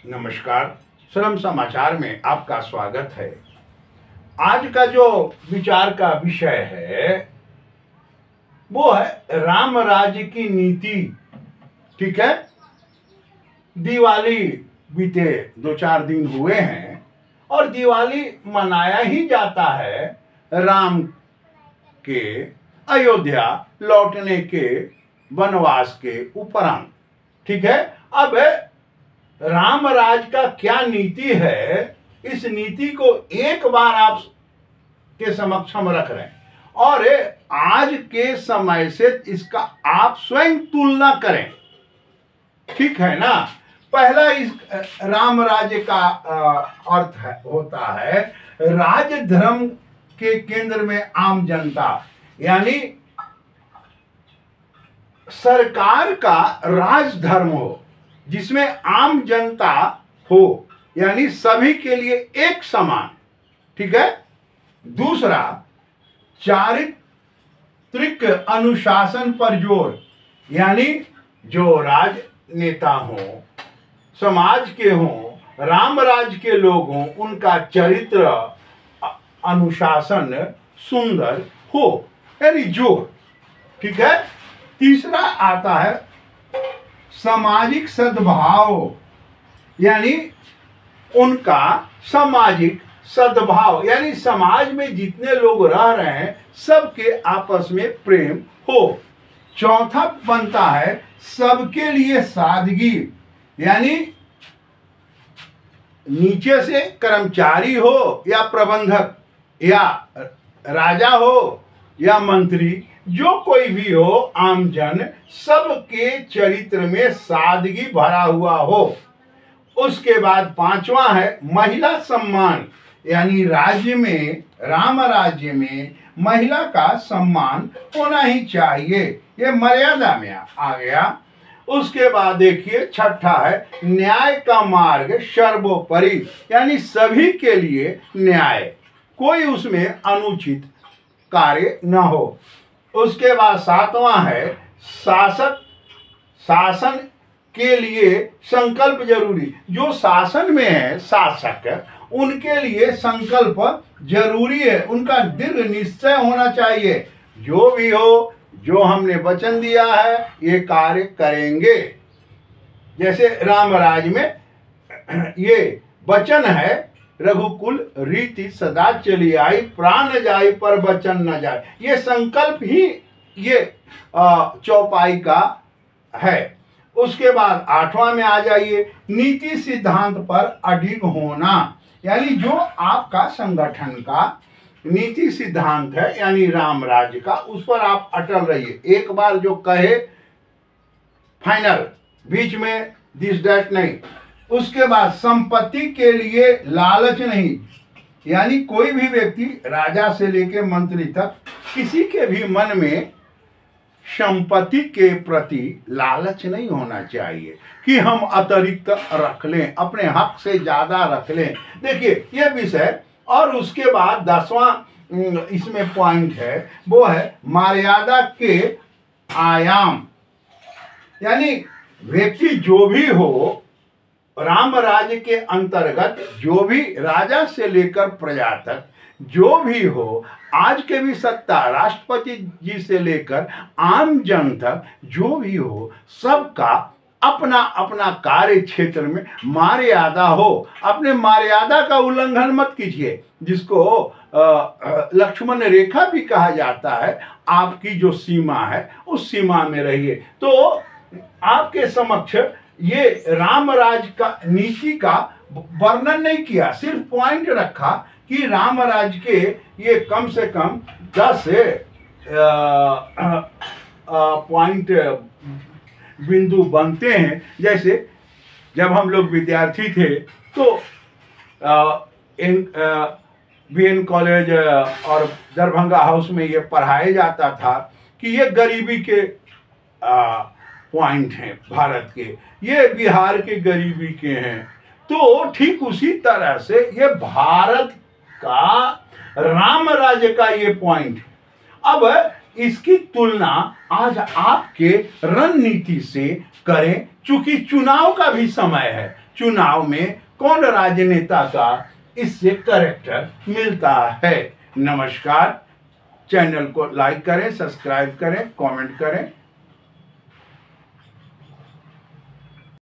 नमस्कार। श्रम समाचार में आपका स्वागत है। आज का जो विचार का विषय है वो है राम राज्य की नीति। ठीक है, दिवाली बीते 2-4 दिन हुए हैं और दिवाली मनाया ही जाता है राम के अयोध्या लौटने के वनवास के उपरांत। ठीक है, अब राम राज का क्या नीति है, इस नीति को एक बार आप के समक्ष हम रख रहे हैं और आज के समय से इसका आप स्वयं तुलना करें। ठीक है ना। पहला इस राम राज्य का अर्थ होता है राज धर्म के केंद्र में आम जनता, यानी सरकार का राज धर्म हो जिसमें आम जनता हो, यानी सभी के लिए एक समान। ठीक है। दूसरा, चारित्रिक अनुशासन पर जोर, यानी जो राजनेता हो, समाज के हों, राम राज के लोग हों, उनका चरित्र अनुशासन सुंदर हो, यानी जोर। ठीक है। तीसरा आता है सामाजिक सद्भाव, यानी उनका सामाजिक सद्भाव, यानी समाज में जितने लोग रह रहे हैं सबके आपस में प्रेम हो। चौथा बनता है सबके लिए सादगी, यानी नीचे से कर्मचारी हो या प्रबंधक या राजा हो या मंत्री, जो कोई भी हो, आमजन, सबके चरित्र में सादगी भरा हुआ हो। उसके बाद पांचवा है महिला सम्मान, यानी राज्य में, राम राज्य में महिला का सम्मान होना ही चाहिए, ये मर्यादा में आ गया। उसके बाद देखिए छठा है न्याय का मार्ग सर्वोपरि, यानी सभी के लिए न्याय, कोई उसमें अनुचित कार्य न हो। उसके बाद सातवां है शासन के लिए संकल्प जरूरी, जो शासन में है शासक, उनके लिए संकल्प जरूरी है, उनका दृढ़ निश्चय होना चाहिए, जो भी हो, जो हमने वचन दिया है ये कार्य करेंगे। जैसे राम राज में ये वचन है, रघुकुल रीति सदा चली आई, प्राण जाए पर वचन न जाए, ये संकल्प ही ये चौपाई का है। उसके बाद आठवां में आ जाइए नीति सिद्धांत पर अडिग होना, यानी जो आपका संगठन का नीति सिद्धांत है, यानी राम राज्य का, उस पर आप अटल रहिए। एक बार जो कहे फाइनल, बीच में दिस दैट नहीं। उसके बाद संपत्ति के लिए लालच नहीं, यानी कोई भी व्यक्ति राजा से लेकर मंत्री तक किसी के भी मन में संपत्ति के प्रति लालच नहीं होना चाहिए कि हम अतिरिक्त रख लें, अपने हक से ज्यादा रख लें। देखिए ये विषय। और उसके बाद 10वां इसमें पॉइंट है वो है मर्यादा के आयाम, यानी व्यक्ति जो भी हो, राम राज्य के अंतर्गत जो भी राजा से लेकर प्रजा तक जो भी हो, आज के भी सत्ता राष्ट्रपति जी से लेकर आम जन तक जो भी हो, सबका अपना अपना कार्य क्षेत्र में मर्यादा हो। अपने मर्यादा का उल्लंघन मत कीजिए, जिसको लक्ष्मण रेखा भी कहा जाता है। आपकी जो सीमा है उस सीमा में रहिए। तो आपके समक्ष ये राम राज का नीति का वर्णन नहीं किया, सिर्फ पॉइंट रखा कि राम राज के ये कम से कम 10 पॉइंट बिंदु बनते हैं। जैसे जब हम लोग विद्यार्थी थे तो BN कॉलेज और दरभंगा हाउस में ये पढ़ाया जाता था कि ये गरीबी के पॉइंट हैं भारत के, ये बिहार के गरीबी के हैं। तो ठीक उसी तरह से ये भारत का राम राज्य का ये पॉइंट। अब इसकी तुलना आज आपके रणनीति से करें, चूंकि चुनाव का भी समय है। चुनाव में कौन राजनेता का इससे कैरेक्टर मिलता है। नमस्कार। चैनल को लाइक करें, सब्सक्राइब करें, कमेंट करें।